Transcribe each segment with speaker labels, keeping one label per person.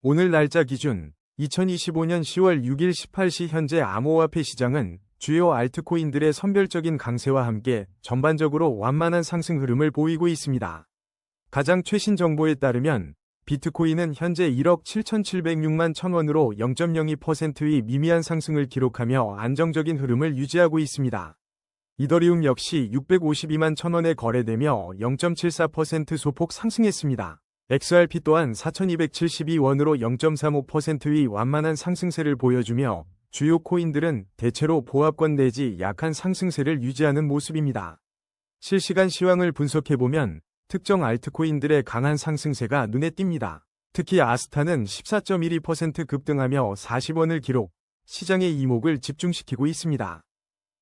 Speaker 1: 오늘 날짜 기준 2025년 10월 6일 18시 현재 암호화폐 시장은 주요 알트코인들의 선별적인 강세와 함께 전반적으로 완만한 상승 흐름을 보이고 있습니다. 가장 최신 정보에 따르면 비트코인은 현재 1억 7,706만 1000원으로 0.02%의 미미한 상승을 기록하며 안정적인 흐름을 유지하고 있습니다. 이더리움 역시 652만 1000원에 거래되며 0.74% 소폭 상승했습니다. XRP 또한 4,272원으로 0.35%의 완만한 상승세를 보여주며 주요 코인들은 대체로 보합권 내지 약한 상승세를 유지하는 모습입니다. 실시간 시황을 분석해보면 특정 알트코인들의 강한 상승세가 눈에 띕니다. 특히 아스타는 14.12% 급등하며 40원을 기록, 시장의 이목을 집중시키고 있습니다.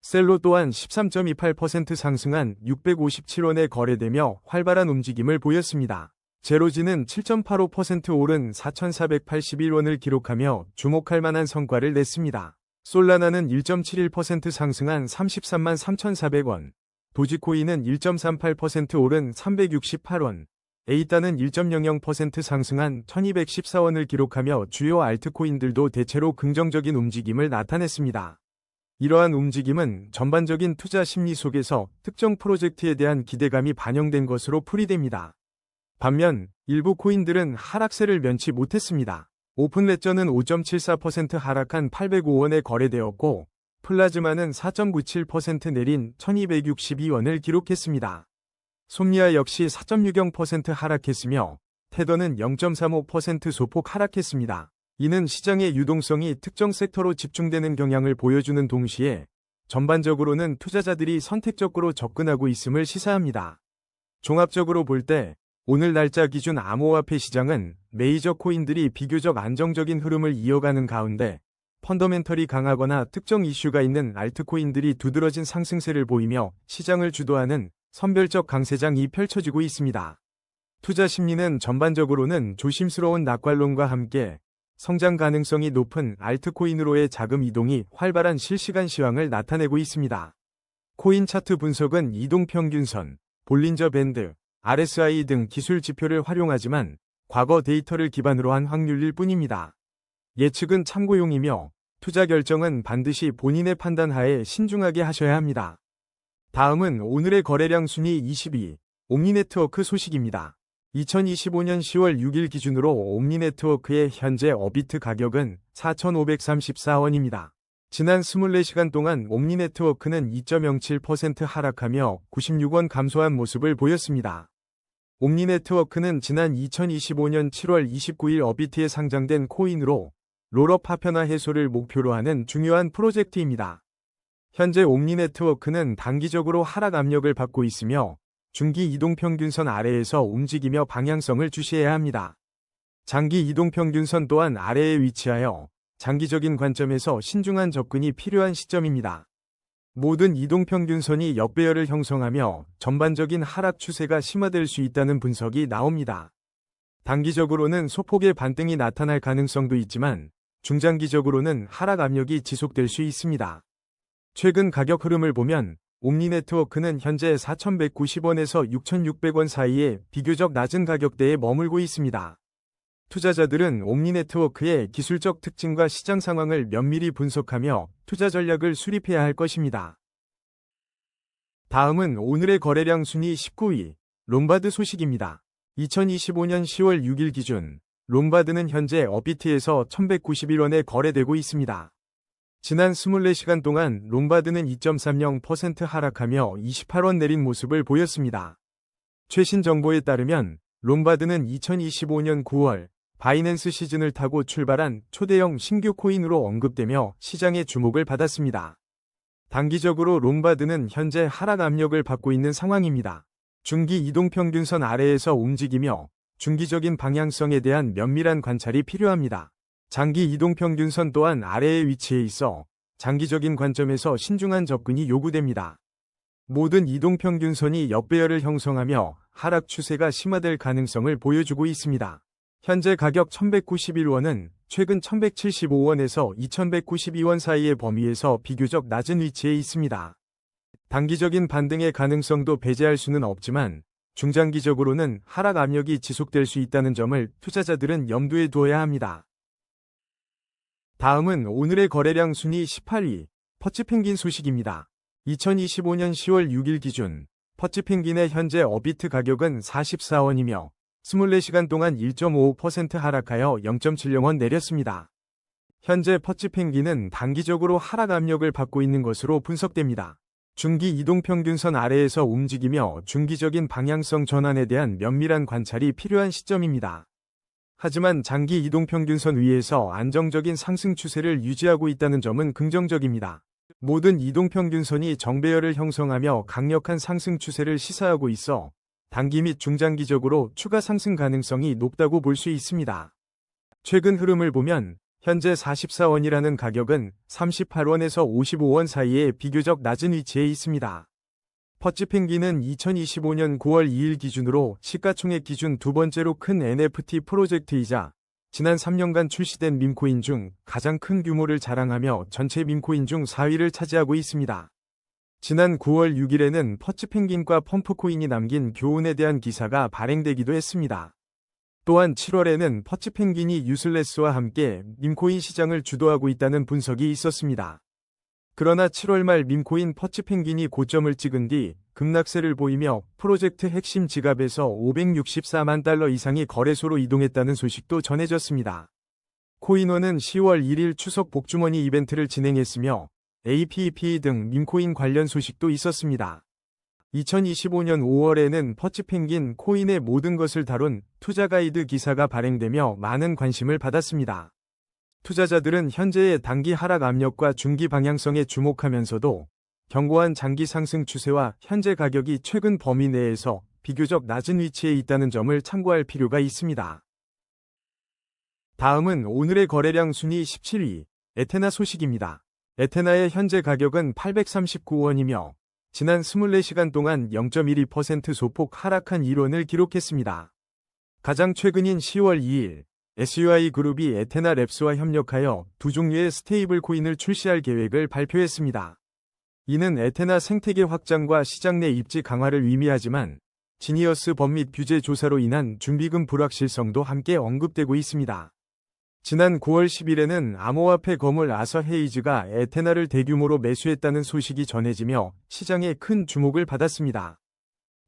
Speaker 1: 셀로 또한 13.28% 상승한 657원에 거래되며 활발한 움직임을 보였습니다. 제로지는 7.85% 오른 4,481원을 기록하며 주목할 만한 성과를 냈습니다. 솔라나는 1.71% 상승한 33만 3,400원, 도지코인은 1.38% 오른 368원, 에이따는 1.00% 상승한 1214원을 기록하며 주요 알트코인들도 대체로 긍정적인 움직임을 나타냈습니다. 이러한 움직임은 전반적인 투자 심리 속에서 특정 프로젝트에 대한 기대감이 반영된 것으로 풀이됩니다. 반면 일부 코인들은 하락세를 면치 못했습니다. 오픈레저는 5.74% 하락한 805원에 거래되었고 플라즈마는 4.97% 내린 1262원을 기록했습니다. 솜니아 역시 4.60% 하락했으며 테더는 0.35% 소폭 하락했습니다. 이는 시장의 유동성이 특정 섹터로 집중되는 경향을 보여주는 동시에 전반적으로는 투자자들이 선택적으로 접근하고 있음을 시사합니다. 종합적으로 볼 때 오늘 날짜 기준 암호화폐 시장은 메이저 코인들이 비교적 안정적인 흐름을 이어가는 가운데 펀더멘털이 강하거나 특정 이슈가 있는 알트코인들이 두드러진 상승세를 보이며 시장을 주도하는 선별적 강세장이 펼쳐지고 있습니다. 투자 심리는 전반적으로는 조심스러운 낙관론과 함께 성장 가능성이 높은 알트코인으로의 자금 이동이 활발한 실시간 시황을 나타내고 있습니다. 코인 차트 분석은 이동평균선, 볼린저 밴드, RSI 등 기술 지표를 활용하지만 과거 데이터를 기반으로 한 확률일 뿐입니다. 예측은 참고용이며 투자 결정은 반드시 본인의 판단 하에 신중하게 하셔야 합니다. 다음은 오늘의 거래량 순위 22, 옴니네트워크 소식입니다. 2025년 10월 6일 기준으로 옴니네트워크의 현재 어비트 가격은 4,534원입니다. 지난 24시간 동안 옴니네트워크는 2.07% 하락하며 96원 감소한 모습을 보였습니다. 옴니네트워크는 지난 2025년 7월 29일 어비트에 상장된 코인으로 롤업 파편화 해소를 목표로 하는 중요한 프로젝트입니다. 현재 옴니네트워크는 단기적으로 하락 압력을 받고 있으며 중기 이동평균선 아래에서 움직이며 방향성을 주시해야 합니다. 장기 이동평균선 또한 아래에 위치하여 장기적인 관점에서 신중한 접근이 필요한 시점입니다. 모든 이동평균선이 역배열을 형성하며 전반적인 하락 추세가 심화될 수 있다는 분석이 나옵니다. 단기적으로는 소폭의 반등이 나타날 가능성도 있지만 중장기적으로는 하락 압력이 지속될 수 있습니다. 최근 가격 흐름을 보면 옴니네트워크는 현재 4,190원에서 6,600원 사이에 비교적 낮은 가격대에 머물고 있습니다. 투자자들은 옴니네트워크의 기술적 특징과 시장 상황을 면밀히 분석하며 투자 전략을 수립해야 할 것입니다. 다음은 오늘의 거래량 순위 19위, 롬바드 소식입니다. 2025년 10월 6일 기준 롬바드는 현재 어비트에서 1,191원에 거래되고 있습니다. 지난 24시간 동안 롬바드는 2.30% 하락하며 28원 내린 모습을 보였습니다. 최신 정보에 따르면 롬바드는 2025년 9월 바이낸스 시즌을 타고 출발한 초대형 신규 코인으로 언급되며 시장의 주목을 받았습니다. 단기적으로 롬바드는 현재 하락 압력을 받고 있는 상황입니다. 중기 이동평균선 아래에서 움직이며 중기적인 방향성에 대한 면밀한 관찰이 필요합니다. 장기 이동평균선 또한 아래에 위치해 있어 장기적인 관점에서 신중한 접근이 요구됩니다. 모든 이동평균선이 역배열을 형성하며 하락 추세가 심화될 가능성을 보여주고 있습니다. 현재 가격 1,191원은 최근 1,175원에서 2,192원 사이의 범위에서 비교적 낮은 위치에 있습니다. 단기적인 반등의 가능성도 배제할 수는 없지만 중장기적으로는 하락 압력이 지속될 수 있다는 점을 투자자들은 염두에 두어야 합니다. 다음은 오늘의 거래량 순위 18위, 퍼치펭귄 소식입니다. 2025년 10월 6일 기준 퍼치펭귄의 현재 어비트 가격은 44원이며 24시간 동안 1.55% 하락하여 0.70원 내렸습니다. 현재 퍼치펭귄은 단기적으로 하락 압력을 받고 있는 것으로 분석됩니다. 중기 이동평균선 아래에서 움직이며 중기적인 방향성 전환에 대한 면밀한 관찰이 필요한 시점입니다. 하지만 장기 이동평균선 위에서 안정적인 상승 추세를 유지하고 있다는 점은 긍정적입니다. 모든 이동평균선이 정배열을 형성하며 강력한 상승 추세를 시사하고 있어 단기 및 중장기적으로 추가 상승 가능성이 높다고 볼 수 있습니다. 최근 흐름을 보면 현재 44원이라는 가격은 38원에서 55원 사이에 비교적 낮은 위치에 있습니다. 퍼치펭귄은 2025년 9월 2일 기준으로 시가총액 기준 두 번째로 큰 NFT 프로젝트이자 지난 3년간 출시된 밈코인 중 가장 큰 규모를 자랑하며 전체 밈코인 중 4위를 차지하고 있습니다. 지난 9월 6일에는 퍼치펭귄과 펌프코인이 남긴 교훈에 대한 기사가 발행되기도 했습니다. 또한 7월에는 퍼치펭귄이 유슬래스와 함께 밈코인 시장을 주도하고 있다는 분석이 있었습니다. 그러나 7월 말 밈코인 퍼치펭귄이 고점을 찍은 뒤 급락세를 보이며 프로젝트 핵심 지갑에서 564만 달러 이상이 거래소로 이동했다는 소식도 전해졌습니다. 코인원은 10월 1일 추석 복주머니 이벤트를 진행했으며 APP 등 밈코인 관련 소식도 있었습니다. 2025년 5월에는 퍼치펭귄 코인의 모든 것을 다룬 투자 가이드 기사가 발행되며 많은 관심을 받았습니다. 투자자들은 현재의 단기 하락 압력과 중기 방향성에 주목하면서도 견고한 장기 상승 추세와 현재 가격이 최근 범위 내에서 비교적 낮은 위치에 있다는 점을 참고할 필요가 있습니다. 다음은 오늘의 거래량 순위 17위, 에테나 소식입니다. 에테나의 현재 가격은 839원이며 지난 24시간 동안 0.12% 소폭 하락한 1원을 기록했습니다. 가장 최근인 10월 2일 SUI 그룹이 에테나 랩스와 협력하여 두 종류의 스테이블 코인을 출시할 계획을 발표했습니다. 이는 에테나 생태계 확장과 시장 내 입지 강화를 의미하지만 지니어스 법 및 규제 조사로 인한 준비금 불확실성도 함께 언급되고 있습니다. 지난 9월 10일에는 암호화폐 거물 아서 헤이즈가 에테나를 대규모로 매수했다는 소식이 전해지며 시장에 큰 주목을 받았습니다.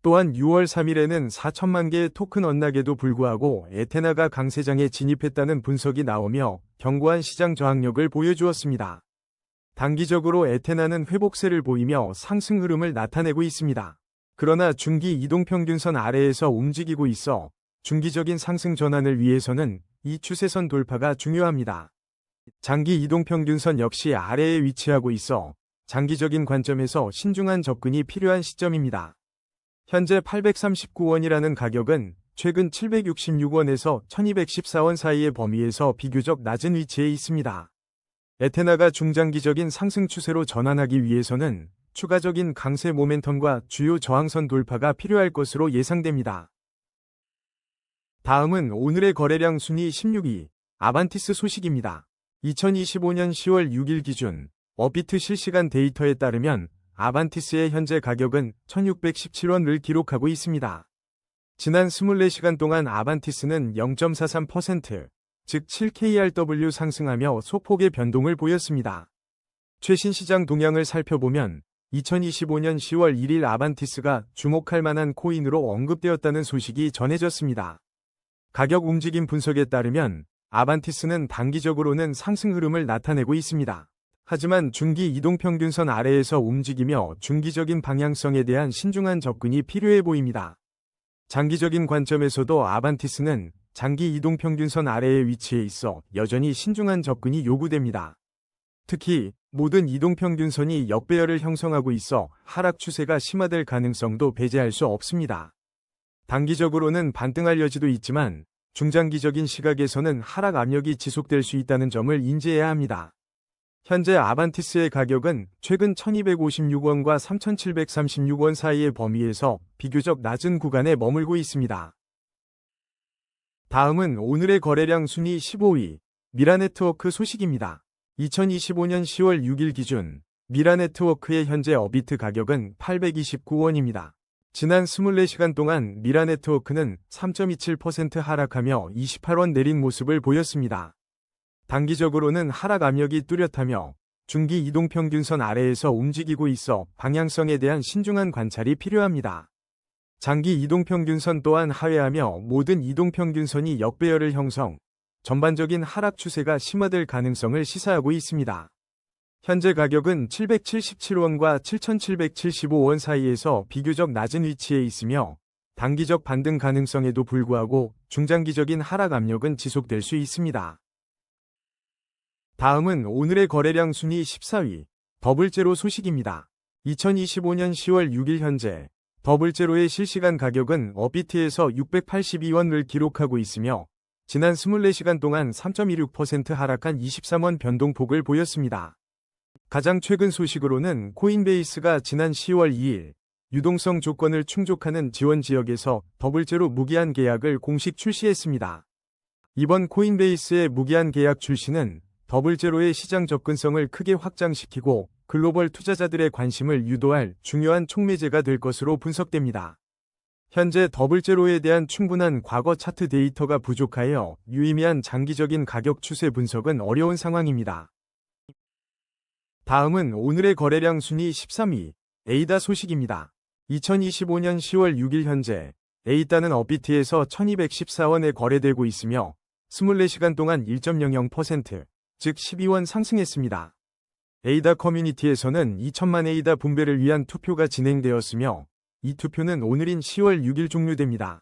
Speaker 1: 또한 6월 3일에는 4천만 개의 토큰 언락에도 불구하고 에테나가 강세장에 진입했다는 분석이 나오며 견고한 시장 저항력을 보여주었습니다. 단기적으로 에테나는 회복세를 보이며 상승 흐름을 나타내고 있습니다. 그러나 중기 이동평균선 아래에서 움직이고 있어 중기적인 상승 전환을 위해서는 이 추세선 돌파가 중요합니다. 장기 이동평균선 역시 아래에 위치하고 있어 장기적인 관점에서 신중한 접근이 필요한 시점입니다. 현재 839원이라는 가격은 최근 766원에서 1214원 사이의 범위에서 비교적 낮은 위치에 있습니다. 에테나가 중장기적인 상승 추세로 전환하기 위해서는 추가적인 강세 모멘텀과 주요 저항선 돌파가 필요할 것으로 예상됩니다. 다음은 오늘의 거래량 순위 16위, 아반티스 소식입니다. 2025년 10월 6일 기준 업비트 실시간 데이터에 따르면 아반티스의 현재 가격은 1617원을 기록하고 있습니다. 지난 24시간 동안 아반티스는 0.43%, 즉 7KRW 상승하며 소폭의 변동을 보였습니다. 최신 시장 동향을 살펴보면 2025년 10월 1일 아반티스가 주목할 만한 코인으로 언급되었다는 소식이 전해졌습니다. 가격 움직임 분석에 따르면 아반티스는 단기적으로는 상승 흐름을 나타내고 있습니다. 하지만 중기 이동평균선 아래에서 움직이며 중기적인 방향성에 대한 신중한 접근이 필요해 보입니다. 장기적인 관점에서도 아반티스는 장기 이동평균선 아래의 위치에 있어 여전히 신중한 접근이 요구됩니다. 특히 모든 이동평균선이 역배열을 형성하고 있어 하락 추세가 심화될 가능성도 배제할 수 없습니다. 단기적으로는 반등할 여지도 있지만 중장기적인 시각에서는 하락 압력이 지속될 수 있다는 점을 인지해야 합니다. 현재 아반티스의 가격은 최근 1256원과 3736원 사이의 범위에서 비교적 낮은 구간에 머물고 있습니다. 다음은 오늘의 거래량 순위 15위, 미라네트워크 소식입니다. 2025년 10월 6일 기준 미라네트워크의 현재 어비트 가격은 829원입니다. 지난 24시간 동안 미라네트워크는 3.27% 하락하며 28원 내린 모습을 보였습니다. 단기적으로는 하락 압력이 뚜렷하며 중기 이동평균선 아래에서 움직이고 있어 방향성에 대한 신중한 관찰이 필요합니다. 장기 이동평균선 또한 하회하며 모든 이동평균선이 역배열을 형성, 전반적인 하락 추세가 심화될 가능성을 시사하고 있습니다. 현재 가격은 777원과 7,775원 사이에서 비교적 낮은 위치에 있으며 단기적 반등 가능성에도 불구하고 중장기적인 하락 압력은 지속될 수 있습니다. 다음은 오늘의 거래량 순위 14위, 더블제로 소식입니다. 2025년 10월 6일 현재 더블제로의 실시간 가격은 업비트에서 682원을 기록하고 있으며 지난 24시간 동안 3.26% 하락한 23원 변동폭을 보였습니다. 가장 최근 소식으로는 코인베이스가 지난 10월 2일 유동성 조건을 충족하는 지원 지역에서 더블제로 무기한 계약을 공식 출시했습니다. 이번 코인베이스의 무기한 계약 출시는 더블제로의 시장 접근성을 크게 확장시키고 글로벌 투자자들의 관심을 유도할 중요한 촉매제가 될 것으로 분석됩니다. 현재 더블제로에 대한 충분한 과거 차트 데이터가 부족하여 유의미한 장기적인 가격 추세 분석은 어려운 상황입니다. 다음은 오늘의 거래량 순위 13위, 에이다 소식입니다. 2025년 10월 6일 현재 에이다는 업비트에서 1214원에 거래되고 있으며 24시간 동안 1.00%, 즉 12원 상승했습니다. 에이다 커뮤니티에서는 2천만 에이다 분배를 위한 투표가 진행되었으며 이 투표는 오늘인 10월 6일 종료됩니다.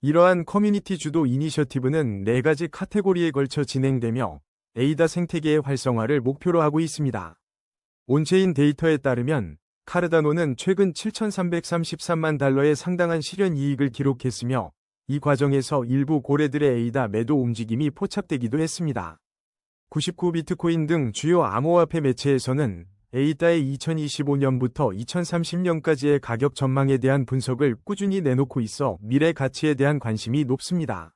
Speaker 1: 이러한 커뮤니티 주도 이니셔티브는 4가지 카테고리에 걸쳐 진행되며 에이다 생태계의 활성화를 목표로 하고 있습니다. 온체인 데이터에 따르면 카르다노는 최근 7,333만 달러의 상당한 실현 이익을 기록했으며 이 과정에서 일부 고래들의 에이다 매도 움직임이 포착되기도 했습니다. 99비트코인 등 주요 암호화폐 매체에서는 에이다의 2025년부터 2030년까지의 가격 전망에 대한 분석을 꾸준히 내놓고 있어 미래 가치에 대한 관심이 높습니다.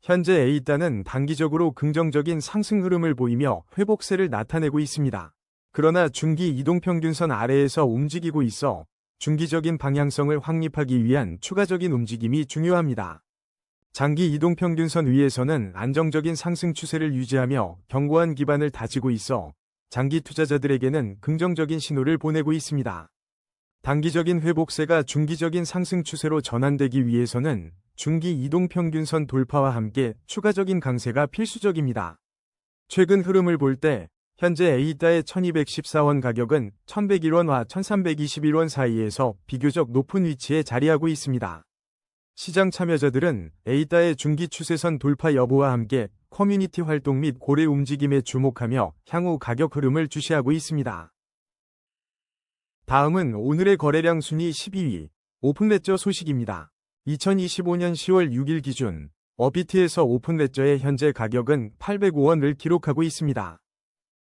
Speaker 1: 현재 에이다는 단기적으로 긍정적인 상승 흐름을 보이며 회복세를 나타내고 있습니다. 그러나 중기 이동평균선 아래에서 움직이고 있어 중기적인 방향성을 확립하기 위한 추가적인 움직임이 중요합니다. 장기 이동평균선 위에서는 안정적인 상승 추세를 유지하며 견고한 기반을 다지고 있어 장기 투자자들에게는 긍정적인 신호를 보내고 있습니다. 단기적인 회복세가 중기적인 상승 추세로 전환되기 위해서는 중기 이동평균선 돌파와 함께 추가적인 강세가 필수적입니다. 최근 흐름을 볼 때 현재 에이다의 1214원 가격은 1101원과 1321원 사이에서 비교적 높은 위치에 자리하고 있습니다. 시장 참여자들은 에이다의 중기 추세선 돌파 여부와 함께 커뮤니티 활동 및 고래 움직임에 주목하며 향후 가격 흐름을 주시하고 있습니다. 다음은 오늘의 거래량 순위 12위, 오픈레저 소식입니다. 2025년 10월 6일 기준 업비트에서 오픈레저의 현재 가격은 805원을 기록하고 있습니다.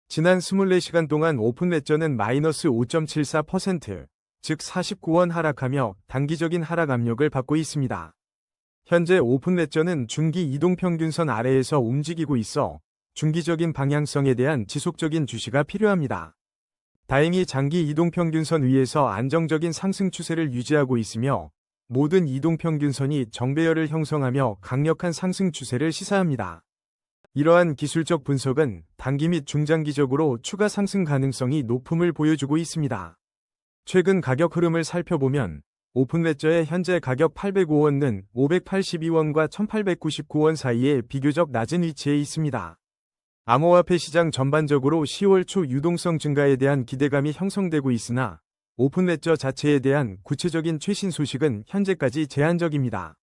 Speaker 1: 지난 24시간 동안 오픈레저는 마이너스 5.74%, 즉 49원 하락하며 단기적인 하락 압력을 받고 있습니다. 현재 오픈레저는 중기 이동평균선 아래에서 움직이고 있어 중기적인 방향성에 대한 지속적인 주시가 필요합니다. 다행히 장기 이동평균선 위에서 안정적인 상승 추세를 유지하고 있으며 모든 이동평균선이 정배열을 형성하며 강력한 상승 추세를 시사합니다. 이러한 기술적 분석은 단기 및 중장기적으로 추가 상승 가능성이 높음을 보여주고 있습니다. 최근 가격 흐름을 살펴보면 오픈레저의 현재 가격 805원은 582원과 1899원 사이에 비교적 낮은 위치에 있습니다. 암호화폐 시장 전반적으로 10월 초 유동성 증가에 대한 기대감이 형성되고 있으나 오픈레저 자체에 대한 구체적인 최신 소식은 현재까지 제한적입니다.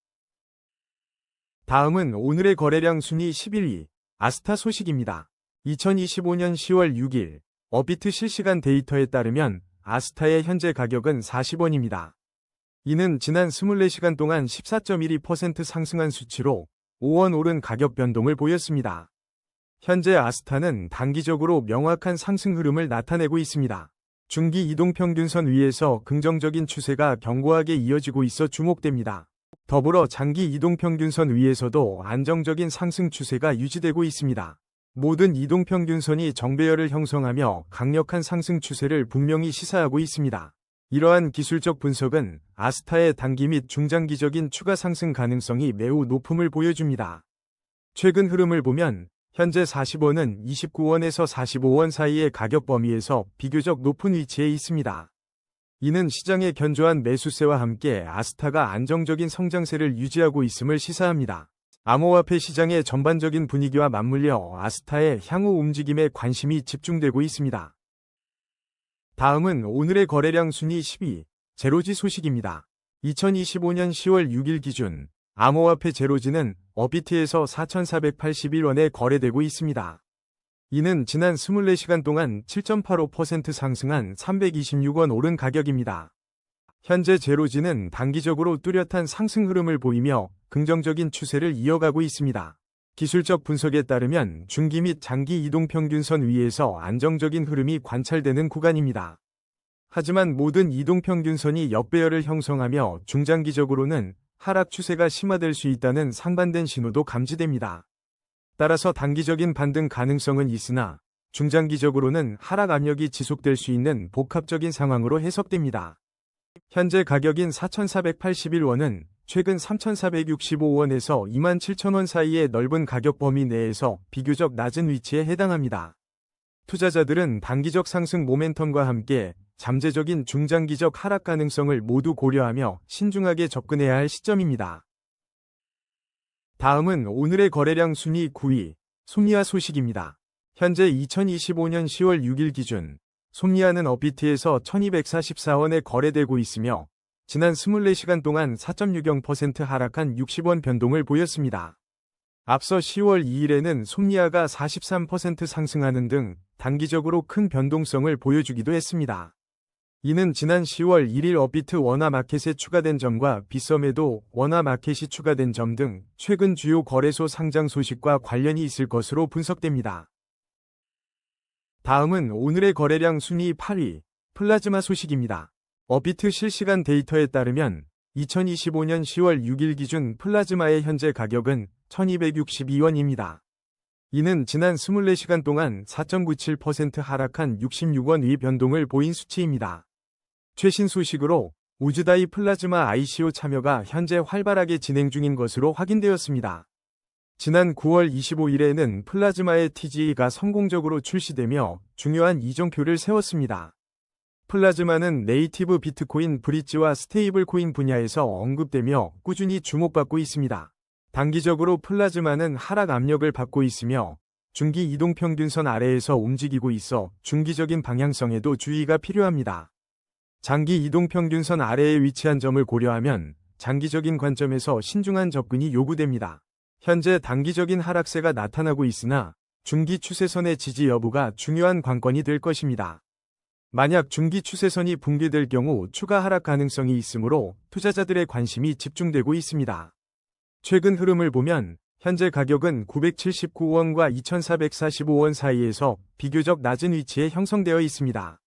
Speaker 1: 다음은 오늘의 거래량 순위 11위, 아스타 소식입니다. 2025년 10월 6일 업비트 실시간 데이터에 따르면 아스타의 현재 가격은 40원입니다. 이는 지난 24시간 동안 14.12% 상승한 수치로 5원 오른 가격 변동을 보였습니다. 현재 아스타는 단기적으로 명확한 상승 흐름을 나타내고 있습니다. 중기 이동평균선 위에서 긍정적인 추세가 견고하게 이어지고 있어 주목됩니다. 더불어 장기 이동평균선 위에서도 안정적인 상승 추세가 유지되고 있습니다. 모든 이동평균선이 정배열을 형성하며 강력한 상승 추세를 분명히 시사하고 있습니다. 이러한 기술적 분석은 아스타의 단기 및 중장기적인 추가 상승 가능성이 매우 높음을 보여줍니다. 최근 흐름을 보면 현재 40원은 29원에서 45원 사이의 가격 범위에서 비교적 높은 위치에 있습니다. 이는 시장의 견조한 매수세와 함께 아스타가 안정적인 성장세를 유지하고 있음을 시사합니다. 암호화폐 시장의 전반적인 분위기와 맞물려 아스타의 향후 움직임에 관심이 집중되고 있습니다. 다음은 오늘의 거래량 순위 10위, 제로지 소식입니다. 2025년 10월 6일 기준 암호화폐 제로지는 업비트에서 4,481원에 거래되고 있습니다. 이는 지난 24시간 동안 7.85% 상승한 326원 오른 가격입니다. 현재 제로지는 단기적으로 뚜렷한 상승 흐름을 보이며 긍정적인 추세를 이어가고 있습니다. 기술적 분석에 따르면 중기 및 장기 이동평균선 위에서 안정적인 흐름이 관찰되는 구간입니다. 하지만 모든 이동평균선이 역배열을 형성하며 중장기적으로는 하락 추세가 심화될 수 있다는 상반된 신호도 감지됩니다. 따라서 단기적인 반등 가능성은 있으나 중장기적으로는 하락 압력이 지속될 수 있는 복합적인 상황으로 해석됩니다. 현재 가격인 4,481원은 최근 3,465원에서 27,000원 사이의 넓은 가격 범위 내에서 비교적 낮은 위치에 해당합니다. 투자자들은 단기적 상승 모멘텀과 함께 잠재적인 중장기적 하락 가능성을 모두 고려하며 신중하게 접근해야 할 시점입니다. 다음은 오늘의 거래량 순위 9위, 솜니아 소식입니다. 현재 2025년 10월 6일 기준 솜니아는 업비트에서 1244원에 거래되고 있으며 지난 24시간 동안 4.60% 하락한 60원 변동을 보였습니다. 앞서 10월 2일에는 솜니아가 43% 상승하는 등 단기적으로 큰 변동성을 보여주기도 했습니다. 이는 지난 10월 1일 업비트 원화 마켓에 추가된 점과 빗썸에도 원화 마켓이 추가된 점 등 최근 주요 거래소 상장 소식과 관련이 있을 것으로 분석됩니다. 다음은 오늘의 거래량 순위 8위, 플라즈마 소식입니다. 업비트 실시간 데이터에 따르면 2025년 10월 6일 기준 플라즈마의 현재 가격은 1262원입니다. 이는 지난 24시간 동안 4.97% 하락한 66원 위 변동을 보인 수치입니다. 최신 소식으로 우즈다이 플라즈마 ICO 참여가 현재 활발하게 진행 중인 것으로 확인되었습니다. 지난 9월 25일에는 플라즈마의 TG가 성공적으로 출시되며 중요한 이정표를 세웠습니다. 플라즈마는 네이티브 비트코인 브릿지와 스테이블 코인 분야에서 언급되며 꾸준히 주목받고 있습니다. 단기적으로 플라즈마는 하락 압력을 받고 있으며 중기 이동평균선 아래에서 움직이고 있어 중기적인 방향성에도 주의가 필요합니다. 장기 이동평균선 아래에 위치한 점을 고려하면 장기적인 관점에서 신중한 접근이 요구됩니다. 현재 단기적인 하락세가 나타나고 있으나 중기 추세선의 지지 여부가 중요한 관건이 될 것입니다. 만약 중기 추세선이 붕괴될 경우 추가 하락 가능성이 있으므로 투자자들의 관심이 집중되고 있습니다. 최근 흐름을 보면 현재 가격은 979원과 2445원 사이에서 비교적 낮은 위치에 형성되어 있습니다.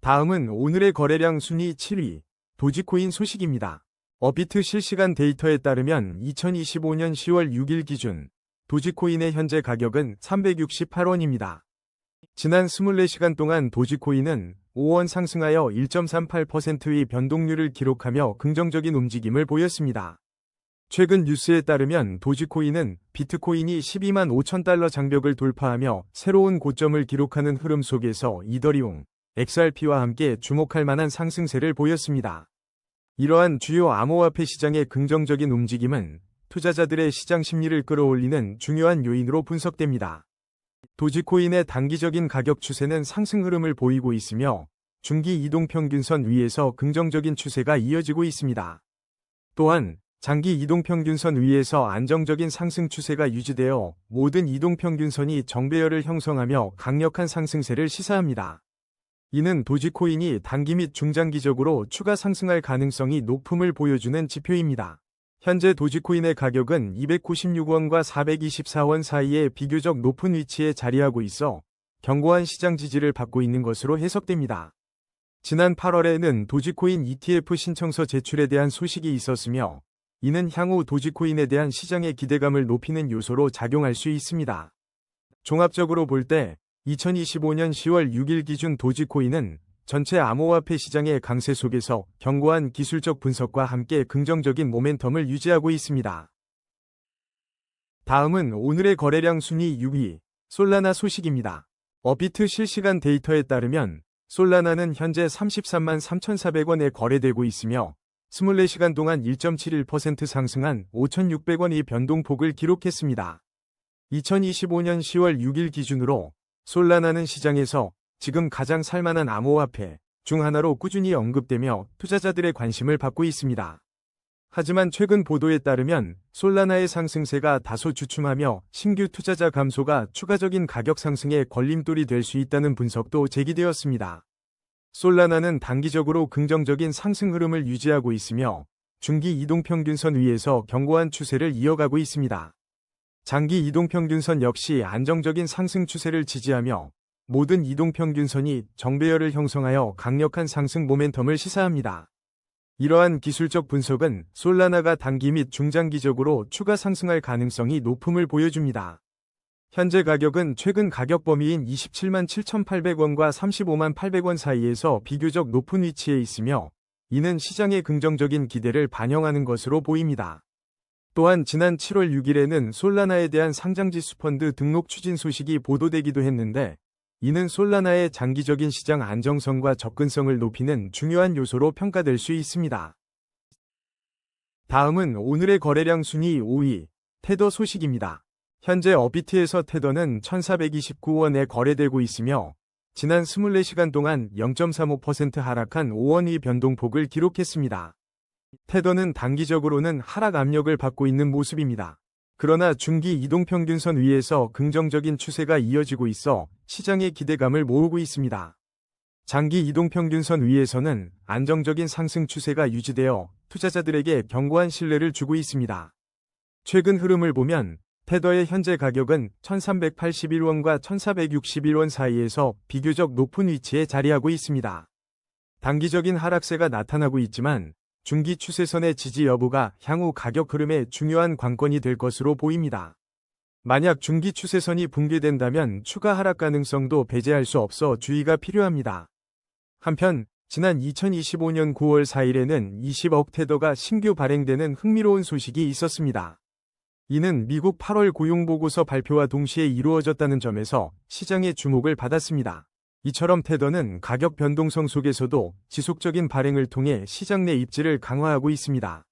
Speaker 1: 다음은 오늘의 거래량 순위 7위, 도지코인 소식입니다. 업비트 실시간 데이터에 따르면 2025년 10월 6일 기준 도지코인의 현재 가격은 368원입니다. 지난 24시간 동안 도지코인은 5원 상승하여 1.38%의 변동률을 기록하며 긍정적인 움직임을 보였습니다. 최근 뉴스에 따르면 도지코인은 비트코인이 12만 5천 달러 장벽을 돌파하며 새로운 고점을 기록하는 흐름 속에서 이더리움, XRP와 함께 주목할 만한 상승세를 보였습니다. 이러한 주요 암호화폐 시장의 긍정적인 움직임은 투자자들의 시장 심리를 끌어올리는 중요한 요인으로 분석됩니다. 도지코인의 단기적인 가격 추세는 상승 흐름을 보이고 있으며 중기 이동평균선 위에서 긍정적인 추세가 이어지고 있습니다. 또한 장기 이동평균선 위에서 안정적인 상승 추세가 유지되어 모든 이동평균선이 정배열을 형성하며 강력한 상승세를 시사합니다. 이는 도지코인이 단기 및 중장기적으로 추가 상승할 가능성이 높음을 보여주는 지표입니다. 현재 도지코인의 가격은 296원과 424원 사이에 비교적 높은 위치에 자리하고 있어 견고한 시장 지지를 받고 있는 것으로 해석됩니다. 지난 8월에는 도지코인 ETF 신청서 제출에 대한 소식이 있었으며 이는 향후 도지코인에 대한 시장의 기대감을 높이는 요소로 작용할 수 있습니다. 종합적으로 볼 때 2025년 10월 6일 기준 도지코인은 전체 암호화폐 시장의 강세 속에서 견고한 기술적 분석과 함께 긍정적인 모멘텀을 유지하고 있습니다. 다음은 오늘의 거래량 순위 6위, 솔라나 소식입니다. 업비트 실시간 데이터에 따르면 솔라나는 현재 33만 3,400원에 거래되고 있으며 24시간 동안 1.71% 상승한 5,600원의 변동폭을 기록했습니다. 2025년 10월 6일 기준으로 솔라나는 시장에서 지금 가장 살만한 암호화폐 중 하나로 꾸준히 언급되며 투자자들의 관심을 받고 있습니다. 하지만 최근 보도에 따르면 솔라나의 상승세가 다소 주춤하며 신규 투자자 감소가 추가적인 가격 상승에 걸림돌이 될 수 있다는 분석도 제기되었습니다. 솔라나는 단기적으로 긍정적인 상승 흐름을 유지하고 있으며 중기 이동평균선 위에서 견고한 추세를 이어가고 있습니다. 장기 이동평균선 역시 안정적인 상승 추세를 지지하며 모든 이동평균선이 정배열을 형성하여 강력한 상승 모멘텀을 시사합니다. 이러한 기술적 분석은 솔라나가 단기 및 중장기적으로 추가 상승할 가능성이 높음을 보여줍니다. 현재 가격은 최근 가격 범위인 27만 7,800원과 35만 800원 사이에서 비교적 높은 위치에 있으며 이는 시장의 긍정적인 기대를 반영하는 것으로 보입니다. 또한 지난 7월 6일에는 솔라나에 대한 상장지수 펀드 등록 추진 소식이 보도되기도 했는데 이는 솔라나의 장기적인 시장 안정성과 접근성을 높이는 중요한 요소로 평가될 수 있습니다. 다음은 오늘의 거래량 순위 5위, 테더 소식입니다. 현재 업비트에서 테더는 1,429원에 거래되고 있으며 지난 24시간 동안 0.35% 하락한 5원의 변동폭을 기록했습니다. 테더는 단기적으로는 하락 압력을 받고 있는 모습입니다. 그러나 중기 이동평균선 위에서 긍정적인 추세가 이어지고 있어 시장의 기대감을 모으고 있습니다. 장기 이동평균선 위에서는 안정적인 상승 추세가 유지되어 투자자들에게 견고한 신뢰를 주고 있습니다. 최근 흐름을 보면 테더의 현재 가격은 1,381원과 1,461원 사이에서 비교적 높은 위치에 자리하고 있습니다. 단기적인 하락세가 나타나고 있지만 중기 추세선의 지지 여부가 향후 가격 흐름의 중요한 관건이 될 것으로 보입니다. 만약 중기 추세선이 붕괴된다면 추가 하락 가능성도 배제할 수 없어 주의가 필요합니다. 한편 지난 2025년 9월 4일에는 20억 테더가 신규 발행되는 흥미로운 소식이 있었습니다. 이는 미국 8월 고용보고서 발표와 동시에 이루어졌다는 점에서 시장의 주목을 받았습니다. 이처럼 테더는 가격 변동성 속에서도 지속적인 발행을 통해 시장 내 입지를 강화하고 있습니다.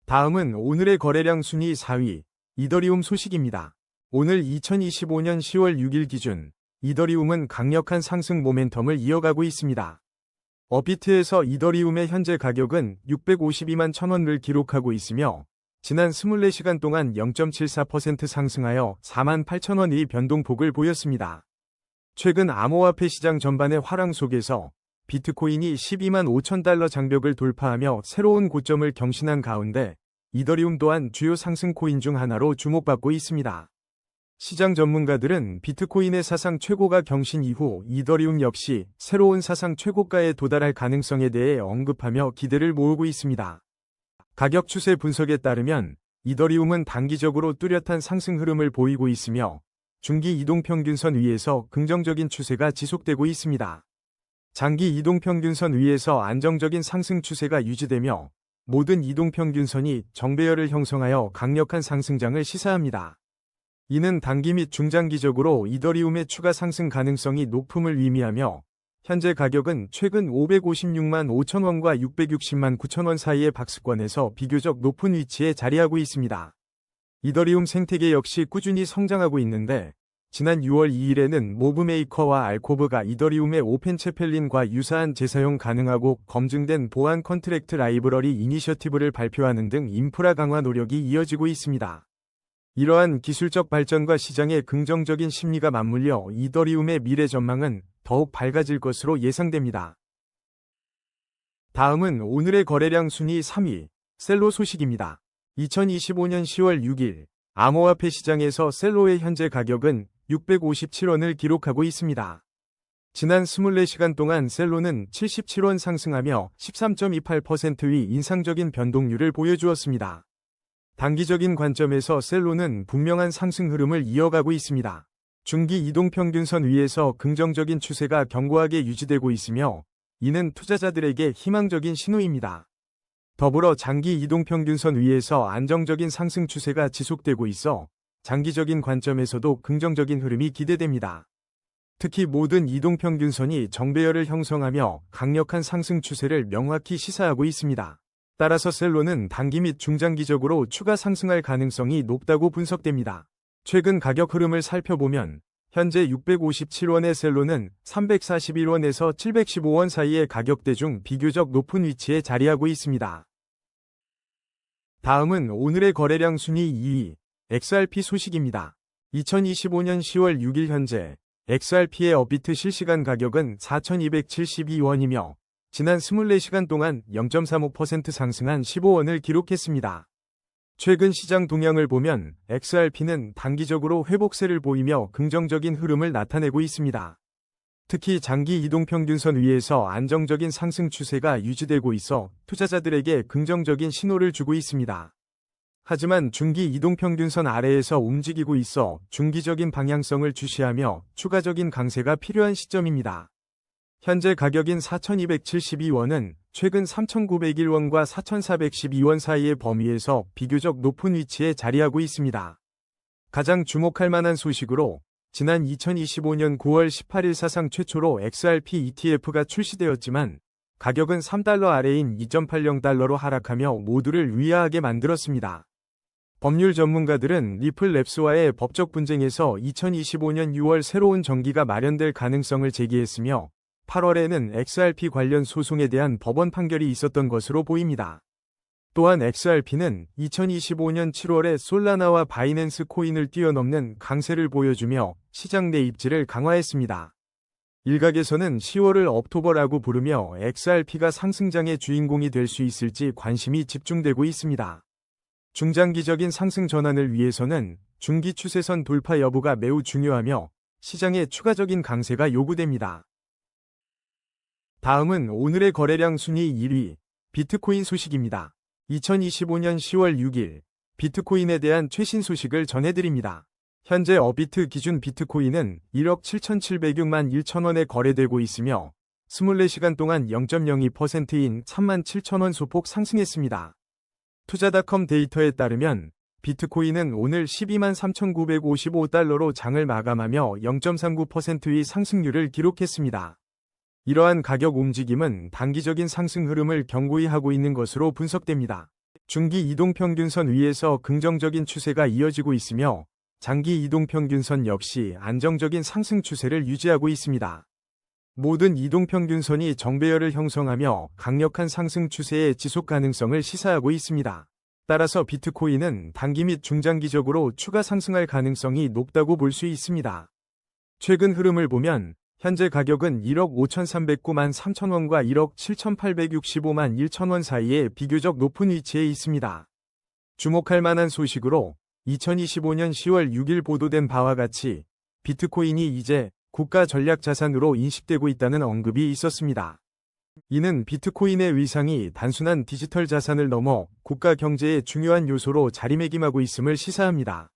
Speaker 1: 다음은 오늘의 거래량 순위 4위, 이더리움 소식입니다. 오늘 2025년 10월 6일 기준 이더리움은 강력한 상승 모멘텀을 이어가고 있습니다. 업비트에서 이더리움의 현재 가격은 652만 1,000원을 기록하고 있으며 지난 24시간 동안 0.74% 상승하여 4만 8,000원의 변동폭을 보였습니다. 최근 암호화폐 시장 전반의 화랑 속에서 비트코인이 12만 5천 달러 장벽을 돌파하며 새로운 고점을 경신한 가운데 이더리움 또한 주요 상승 코인 중 하나로 주목받고 있습니다. 시장 전문가들은 비트코인의 사상 최고가 경신 이후 이더리움 역시 새로운 사상 최고가에 도달할 가능성에 대해 언급하며 기대를 모으고 있습니다. 가격 추세 분석에 따르면 이더리움은 단기적으로 뚜렷한 상승 흐름을 보이고 있으며 중기 이동평균선 위에서 긍정적인 추세가 지속되고 있습니다. 장기 이동평균선 위에서 안정적인 상승 추세가 유지되며 모든 이동평균선이 정배열을 형성하여 강력한 상승장을 시사합니다. 이는 단기 및 중장기적으로 이더리움의 추가 상승 가능성이 높음을 의미하며 현재 가격은 최근 556만 5천원과 660만 9천원 사이의 박스권에서 비교적 높은 위치에 자리하고 있습니다. 이더리움 생태계 역시 꾸준히 성장하고 있는데 지난 6월 2일에는 모브메이커와 알코브가 이더리움의 오펜체펠린과 유사한 재사용 가능하고 검증된 보안 컨트랙트 라이브러리 이니셔티브를 발표하는 등 인프라 강화 노력이 이어지고 있습니다. 이러한 기술적 발전과 시장의 긍정적인 심리가 맞물려 이더리움의 미래 전망은 더욱 밝아질 것으로 예상됩니다. 다음은 오늘의 거래량 순위 3위, 셀로 소식입니다. 2025년 10월 6일 암호화폐 시장에서 셀로의 현재 가격은 657원을 기록하고 있습니다. 지난 24시간 동안 셀로는 77원 상승하며 13.28%의 인상적인 변동률을 보여주었습니다. 단기적인 관점에서 셀로는 분명한 상승 흐름을 이어가고 있습니다. 중기 이동평균선 위에서 긍정적인 추세가 견고하게 유지되고 있으며 이는 투자자들에게 희망적인 신호입니다. 더불어 장기 이동평균선 위에서 안정적인 상승 추세가 지속되고 있어 장기적인 관점에서도 긍정적인 흐름이 기대됩니다. 특히 모든 이동평균선이 정배열을 형성하며 강력한 상승 추세를 명확히 시사하고 있습니다. 따라서 셀로는 단기 및 중장기적으로 추가 상승할 가능성이 높다고 분석됩니다. 최근 가격 흐름을 살펴보면 현재 657원의 셀로는 341원에서 715원 사이의 가격대 중 비교적 높은 위치에 자리하고 있습니다. 다음은 오늘의 거래량 순위 2위, XRP 소식입니다. 2025년 10월 6일 현재 XRP의 업비트 실시간 가격은 4,272원이며 지난 24시간 동안 0.35% 상승한 15원을 기록했습니다. 최근 시장 동향을 보면 XRP는 단기적으로 회복세를 보이며 긍정적인 흐름을 나타내고 있습니다. 특히 장기 이동평균선 위에서 안정적인 상승 추세가 유지되고 있어 투자자들에게 긍정적인 신호를 주고 있습니다. 하지만 중기 이동평균선 아래에서 움직이고 있어 중기적인 방향성을 주시하며 추가적인 강세가 필요한 시점입니다. 현재 가격인 4,272원은 최근 3,901원과 4,412원 사이의 범위에서 비교적 높은 위치에 자리하고 있습니다. 가장 주목할 만한 소식으로 지난 2025년 9월 18일 사상 최초로 XRP ETF가 출시되었지만 가격은 3달러 아래인 2.80달러로 하락하며 모두를 의아하게 만들었습니다. 법률 전문가들은 리플랩스와의 법적 분쟁에서 2025년 6월 새로운 정기가 마련될 가능성을 제기했으며 8월에는 XRP 관련 소송에 대한 법원 판결이 있었던 것으로 보입니다. 또한 XRP는 2025년 7월에 솔라나와 바이낸스 코인을 뛰어넘는 강세를 보여주며 시장 내 입지를 강화했습니다. 일각에서는 10월을 억토버라고 부르며 XRP가 상승장의 주인공이 될 수 있을지 관심이 집중되고 있습니다. 중장기적인 상승 전환을 위해서는 중기 추세선 돌파 여부가 매우 중요하며 시장에 추가적인 강세가 요구됩니다. 다음은 오늘의 거래량 순위 1위, 비트코인 소식입니다. 2025년 10월 6일, 비트코인에 대한 최신 소식을 전해드립니다. 현재 업비트 기준 비트코인은 1억 7,706만 1천원에 거래되고 있으며 24시간 동안 0.02%인 37,000원 소폭 상승했습니다. 투자닷컴 데이터에 따르면 비트코인은 오늘 12만 3,955달러로 장을 마감하며 0.39%의 상승률을 기록했습니다. 이러한 가격 움직임은 단기적인 상승 흐름을 견고히 하고 있는 것으로 분석됩니다. 중기 이동평균선 위에서 긍정적인 추세가 이어지고 있으며 장기 이동평균선 역시 안정적인 상승 추세를 유지하고 있습니다. 모든 이동평균선이 정배열을 형성하며 강력한 상승 추세의 지속 가능성을 시사하고 있습니다. 따라서 비트코인은 단기 및 중장기적으로 추가 상승할 가능성이 높다고 볼 수 있습니다. 최근 흐름을 보면 현재 가격은 1억 5,309만 3천원과 1억 7,865만 1천원 사이에 비교적 높은 위치에 있습니다. 주목할 만한 소식으로 2025년 10월 6일 보도된 바와 같이 비트코인이 이제 국가 전략 자산으로 인식되고 있다는 언급이 있었습니다. 이는 비트코인의 위상이 단순한 디지털 자산을 넘어 국가 경제의 중요한 요소로 자리매김하고 있음을 시사합니다.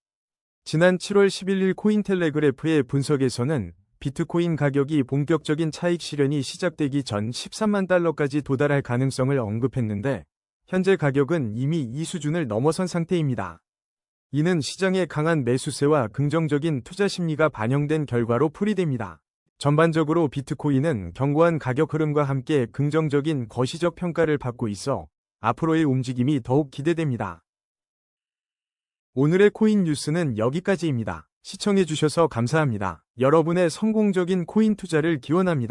Speaker 1: 지난 7월 11일 코인텔레그래프의 분석에서는 비트코인 가격이 본격적인 차익 실현이 시작되기 전 13만 달러까지 도달할 가능성을 언급했는데 현재 가격은 이미 이 수준을 넘어선 상태입니다. 이는 시장의 강한 매수세와 긍정적인 투자 심리가 반영된 결과로 풀이됩니다. 전반적으로 비트코인은 견고한 가격 흐름과 함께 긍정적인 거시적 평가를 받고 있어 앞으로의 움직임이 더욱 기대됩니다. 오늘의 코인 뉴스는 여기까지입니다. 시청해주셔서 감사합니다. 여러분의 성공적인 코인 투자를 기원합니다.